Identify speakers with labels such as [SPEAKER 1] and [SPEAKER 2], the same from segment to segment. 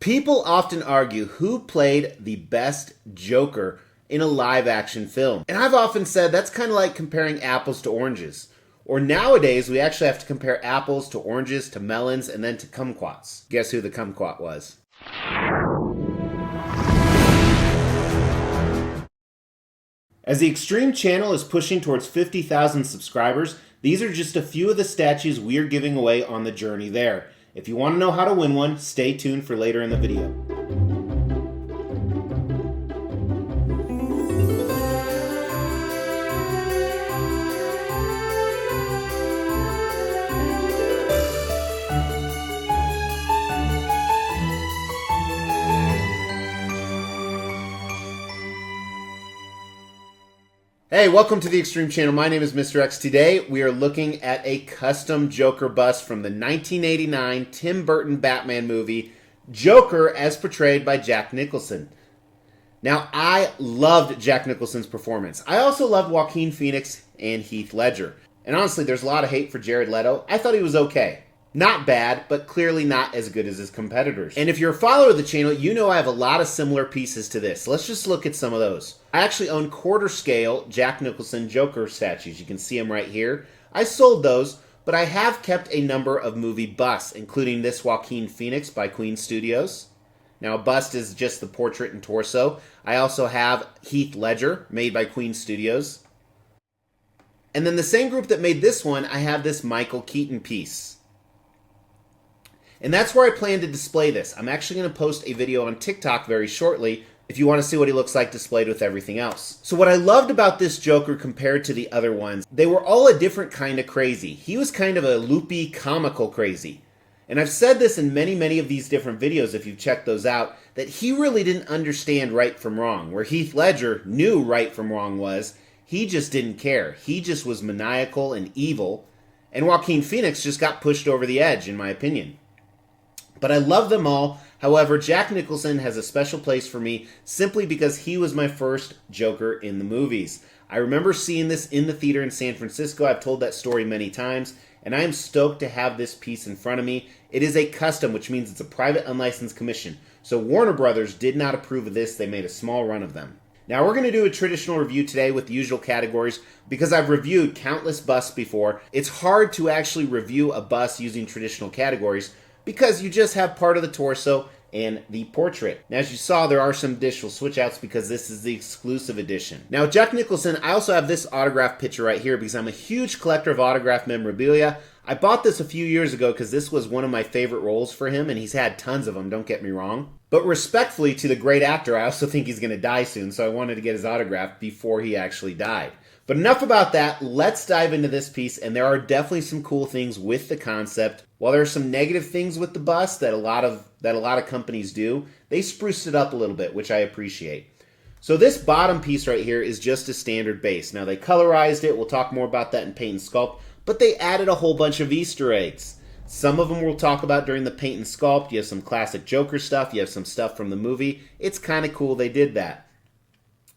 [SPEAKER 1] People often argue who played the best Joker in a live-action film. And I've often said that's kind of like comparing apples to oranges. Or nowadays, we actually have to compare apples to oranges to melons and then to kumquats. Guess who the kumquat was? As the Extreme channel is pushing towards 50,000 subscribers, these are just a few of the statues we are giving away on the journey there. If you want to know how to win one, stay tuned for later in the video. Hey, welcome to the Extreme channel. My name is Mr. X. Today, we are looking at a custom Joker bust from the 1989 Tim Burton Batman movie, Joker as portrayed by Jack Nicholson. Now, I loved Jack Nicholson's performance. I also loved Joaquin Phoenix and Heath Ledger. And honestly, there's a lot of hate for Jared Leto. I thought he was okay. Not bad, but clearly not as good as his competitors. And if you're a follower of the channel, you know I have a lot of similar pieces to this. Let's just look at some of those. I actually own quarter scale Jack Nicholson Joker statues. You can see them right here. I sold those, but I have kept a number of movie busts, including this Joaquin Phoenix by Queen Studios. Now, a bust is just the portrait and torso. I also have Heath Ledger, made by Queen Studios. And then the same group that made this one, I have this Michael Keaton piece. And that's where I plan to display this. I'm actually going to post a video on TikTok very shortly if you want to see what he looks like displayed with everything else. So what I loved about this Joker compared to the other ones, they were all a different kind of crazy. He was kind of a loopy, comical crazy. And I've said this in many of these different videos, if you've checked those out, that he really didn't understand right from wrong. Where Heath Ledger knew right from wrong was, he just didn't care. He just was maniacal and evil. And Joaquin Phoenix just got pushed over the edge, in my opinion. But I love them all. However, Jack Nicholson has a special place for me simply because he was my first Joker in the movies. I remember seeing this in the theater in San Francisco. I've told that story many times, and I am stoked to have this piece in front of me. It is a custom, which means it's a private unlicensed commission. So Warner Brothers did not approve of this. They made a small run of them. Now we're going to do a traditional review today with the usual categories. Because I've reviewed countless busts before, it's hard to actually review a bust using traditional categories, because you just have part of the torso and the portrait. Now, as you saw, there are some additional switch outs because this is the exclusive edition. Now, Jack Nicholson, I also have this autograph picture right here because I'm a huge collector of autograph memorabilia. I bought this a few years ago because this was one of my favorite roles for him, and he's had tons of them, don't get me wrong. But respectfully to the great actor, I also think he's going to die soon, so I wanted to get his autograph before he actually died. But enough about that, let's dive into this piece, and there are definitely some cool things with the concept. While there are some negative things with the bust that a lot of companies do, they spruced it up a little bit, which I appreciate. So this bottom piece right here is just a standard base. Now they colorized it, we'll talk more about that in Paint and Sculpt, but they added a whole bunch of Easter eggs. Some of them we'll talk about during the Paint and Sculpt. You have some classic Joker stuff, you have some stuff from the movie. It's kind of cool they did that.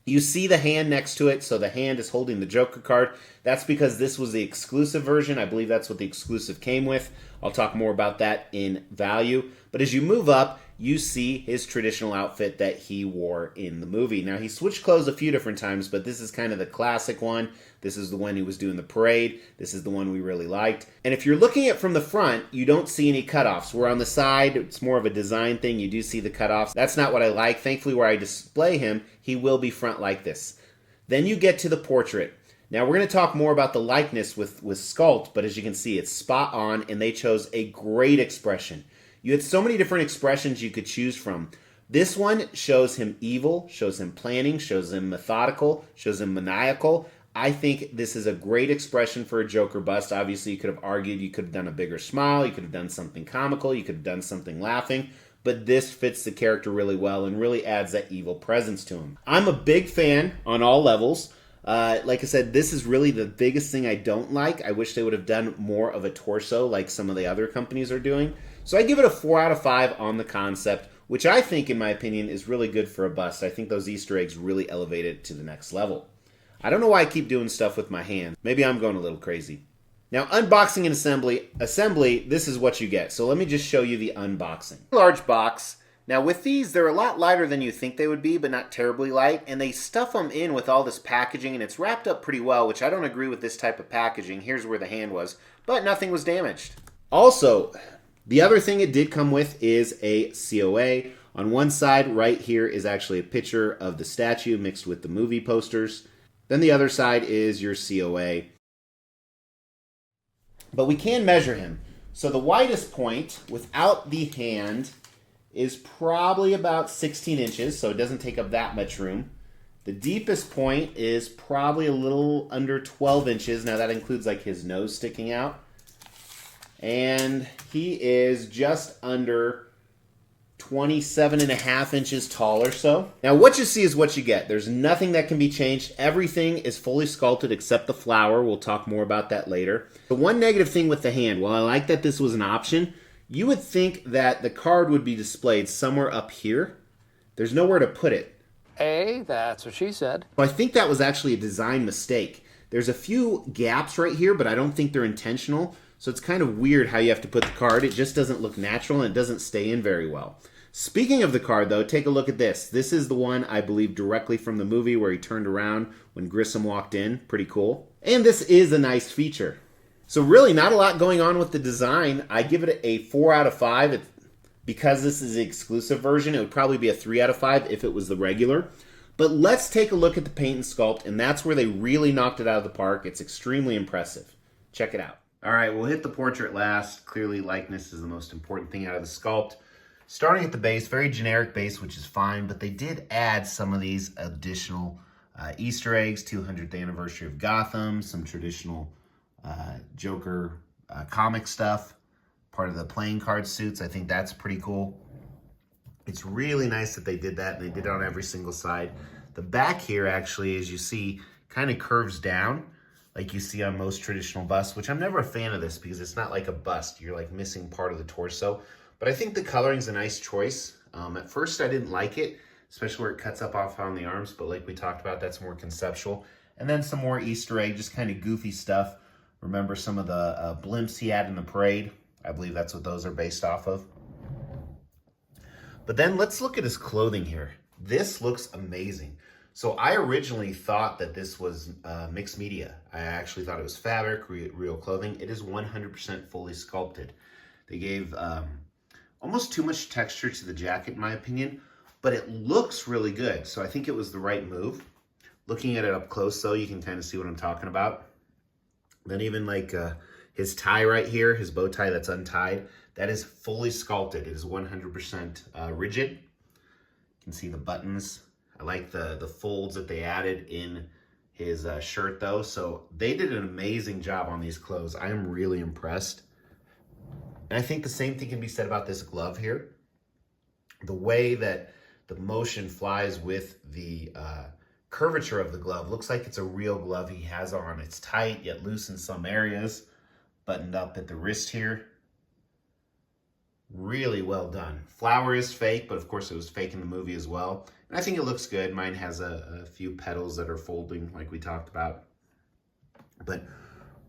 [SPEAKER 1] You see the hand next to it, so the hand is holding the Joker card. That's because this was the exclusive version. I believe that's what the exclusive came with. I'll talk more about that in value. But as you move up, you see his traditional outfit that he wore in the movie. Now, he switched clothes a few different times, but this is kind of the classic one. This is the one he was doing the parade. This is the one we really liked. And if you're looking at it from the front, you don't see any cutoffs. Where on the side, it's more of a design thing. You do see the cutoffs. That's not what I like. Thankfully, where I display him, he will be front like this. Then you get to the portrait. Now, we're going to talk more about the likeness with Sculpt, but as you can see, it's spot on, and they chose a great expression. You had so many different expressions you could choose from. This one shows him evil, shows him planning, shows him methodical, shows him maniacal. I think this is a great expression for a Joker bust. Obviously, you could have argued you could have done a bigger smile, you could have done something comical, you could have done something laughing, but this fits the character really well and really adds that evil presence to him. I'm a big fan on all levels. Like I said, this is really the biggest thing I don't like. I wish they would have done more of a torso like some of the other companies are doing. So I give it a 4 out of 5 on the concept, which I think, in my opinion, is really good for a bust. I think those Easter eggs really elevate it to the next level. I don't know why I keep doing stuff with my hands. Maybe I'm going a little crazy. Now, unboxing and assembly, this is what you get. So let me just show you the unboxing. Large box. Now with these, they're a lot lighter than you think they would be, but not terribly light, and they stuff them in with all this packaging, and it's wrapped up pretty well, which I don't agree with this type of packaging. Here's where the hand was, but nothing was damaged. Also, the other thing it did come with is a COA. On one side, right here, is actually a picture of the statue mixed with the movie posters. Then the other side is your COA. But we can measure him. So the widest point, without the hand, is probably about 16 inches, so it doesn't take up that much room. The deepest point is probably a little under 12 inches. Now that includes like his nose sticking out. And he is just under 27.5 inches tall or so. Now what you see is what you get. There's nothing that can be changed. Everything is fully sculpted except the flower. We'll talk more about that later. The one negative thing with the hand, while I like that this was an option, you would think that the card would be displayed somewhere up here. There's nowhere to put it.
[SPEAKER 2] Hey, that's what she said.
[SPEAKER 1] I think that was actually a design mistake. There's a few gaps right here, but I don't think they're intentional. So it's kind of weird how you have to put the card. It just doesn't look natural and it doesn't stay in very well. Speaking of the card, though, take a look at this. This is the one, I believe, directly from the movie where he turned around when Grissom walked in. Pretty cool. And this is a nice feature. So really not a lot going on with the design. I give it a 4 out of 5. Because this is the exclusive version, it would probably be a 3 out of 5 if it was the regular. But let's take a look at the paint and sculpt, and that's where they really knocked it out of the park. It's extremely impressive. Check it out. All right, we'll hit the portrait last. Clearly, likeness is the most important thing out of the sculpt. Starting at the base, very generic base, which is fine, but they did add some of these additional Easter eggs, 200th anniversary of Gotham, some traditional Joker comic stuff, part of the playing card suits. I think that's pretty cool. It's really nice that they did that, and they did it on every single side. The back here, actually, as you see, kind of curves down, like you see on most traditional busts, which I'm never a fan of this because it's not like a bust. You're like missing part of the torso. But I think the coloring's a nice choice. At first, I didn't like it, especially where it cuts up off on the arms. But like we talked about, that's more conceptual. And then some more Easter egg, just kind of goofy stuff. Remember some of the blimps he had in the parade? I believe that's what those are based off of. But then let's look at his clothing here. This looks amazing. So I originally thought that this was mixed media. I actually thought it was fabric, real clothing. It is 100% fully sculpted. They gave almost too much texture to the jacket, in my opinion, but it looks really good. So I think it was the right move. Looking at it up close, though, you can kind of see what I'm talking about. Then even like his tie right here, his bow tie that's untied, that is fully sculpted. It is 100% rigid. You can see the buttons. I like the folds that they added in his shirt, though. So they did an amazing job on these clothes. I am really impressed. And I think the same thing can be said about this glove here. The way that the motion flies with the curvature of the glove looks like it's a real glove he has on. It's tight, yet loose in some areas. Buttoned up at the wrist here. Really well done. Flower is fake, but of course it was fake in the movie as well. And I think it looks good. Mine has a few petals that are folding like we talked about. But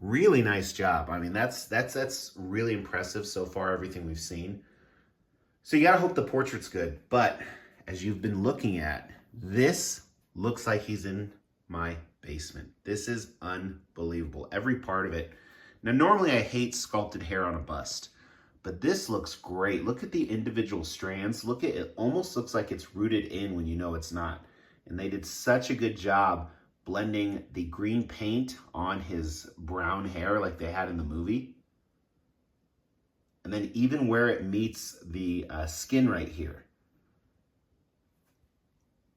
[SPEAKER 1] really nice job. I mean, that's really impressive so far, everything we've seen. So you gotta hope the portrait's good. But as you've been looking at, this looks like he's in my basement. This is unbelievable. Every part of it. Now, normally I hate sculpted hair on a bust, but this looks great. Look at the individual strands. Look at it, almost looks like it's rooted in when you know it's not. And they did such a good job blending the green paint on his brown hair like they had in the movie. And then even where it meets the skin right here.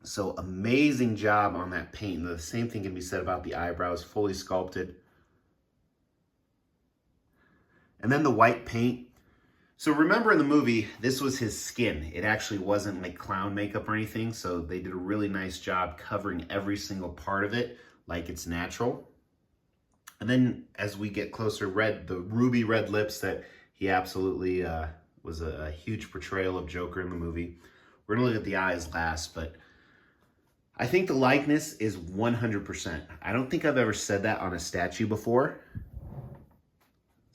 [SPEAKER 1] So amazing job on that paint. And the same thing can be said about the eyebrows, fully sculpted. And then the white paint. So remember in the movie, this was his skin. It actually wasn't like clown makeup or anything. So they did a really nice job covering every single part of it like it's natural. And then as we get closer, the ruby red lips that he absolutely was a huge portrayal of Joker in the movie. We're gonna look at the eyes last, but I think the likeness is 100%. I don't think I've ever said that on a statue before.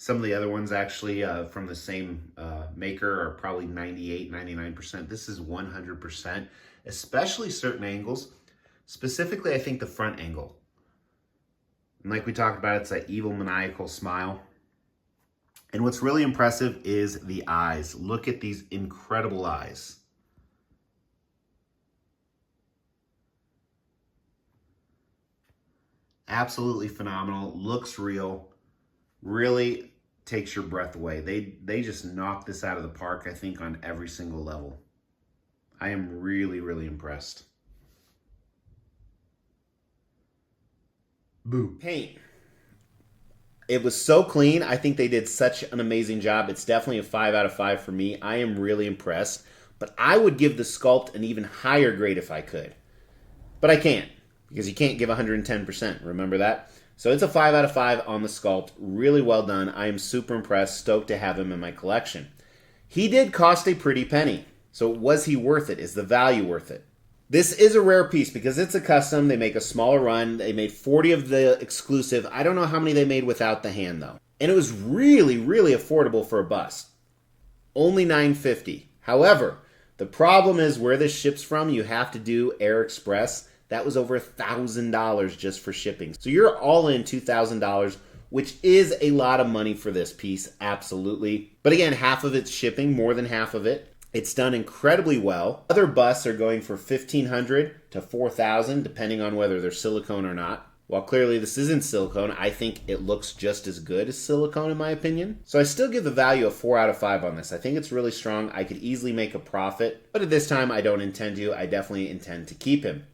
[SPEAKER 1] Some of the other ones actually from the same maker are probably 98, 99%. This is 100%, especially certain angles. Specifically, I think the front angle. And like we talked about, it's that evil, maniacal smile. And what's really impressive is the eyes. Look at these incredible eyes. Absolutely phenomenal. Looks real. Really takes your breath away. They just knocked this out of the park, I think, on every single level. I am really, really impressed. Boo. Paint. It was so clean. I think they did such an amazing job. It's definitely a 5 out of 5 for me. I am really impressed. But I would give the Sculpt an even higher grade if I could. But I can't, because you can't give 110%. Remember that? So it's a 5 out of 5 on the Sculpt. Really well done. I am super impressed. Stoked to have him in my collection. He did cost a pretty penny. So was he worth it? Is the value worth it? This is a rare piece because it's a custom. They make a smaller run. They made 40 of the exclusive. I don't know how many they made without the hand, though. And it was really, really affordable for a bust. Only $9.50. However, the problem is where this ships from, you have to do Air Express. That was over $1,000 just for shipping. So you're all in $2,000, which is a lot of money for this piece, absolutely. But again, half of it's shipping, more than half of it. It's done incredibly well. Other busts are going for $1,500 to $4,000, depending on whether they're silicone or not. While clearly this isn't silicone, I think it looks just as good as silicone in my opinion. So I still give the value a 4 out of 5 on this. I think it's really strong. I could easily make a profit, but at this time I don't intend to. I definitely intend to keep him.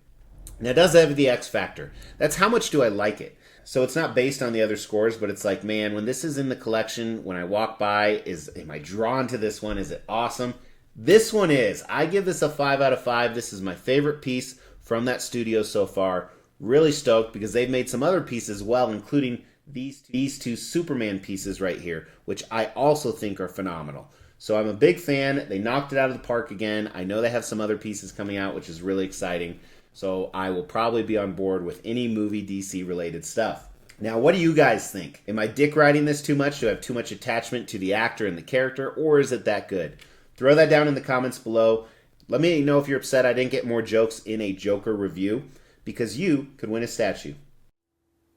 [SPEAKER 1] Now it does have the X factor. That's how much do I like it. So it's not based on the other scores, but it's like, man, when this is in the collection, when I walk by, am I drawn to this one? Is it awesome? This one is. I give this a 5 out of 5. This is my favorite piece from that studio so far. Really stoked because they've made some other pieces as well, including these two Superman pieces right here, which I also think are phenomenal. So I'm a big fan. They knocked it out of the park again. I know they have some other pieces coming out, which is really exciting. So I will probably be on board with any movie DC related stuff. Now, what do you guys think? Am I dick riding this too much? Do I have too much attachment to the actor and the character, or is it that good? Throw that down in the comments below. Let me know if you're upset I didn't get more jokes in a Joker review, because you could win a statue.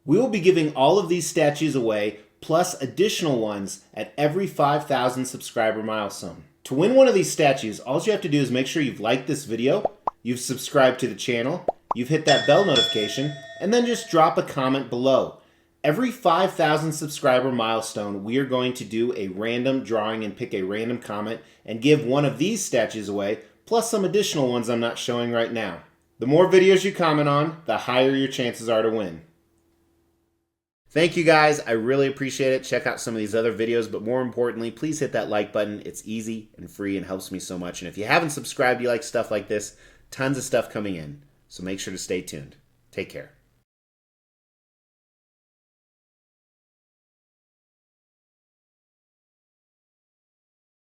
[SPEAKER 1] We will be giving all of these statues away, plus additional ones at every 5,000 subscriber milestone. To win one of these statues, all you have to do is make sure you've liked this video, you've subscribed to the channel, you've hit that bell notification, and then just drop a comment below. Every 5,000 subscriber milestone, we are going to do a random drawing and pick a random comment and give one of these statues away, plus some additional ones I'm not showing right now. The more videos you comment on, the higher your chances are to win. Thank you guys. I really appreciate it. Check out some of these other videos, but more importantly, please hit that like button. It's easy and free and helps me so much. And if you haven't subscribed, you like stuff like this, tons of stuff coming in. So make sure to stay tuned. Take care.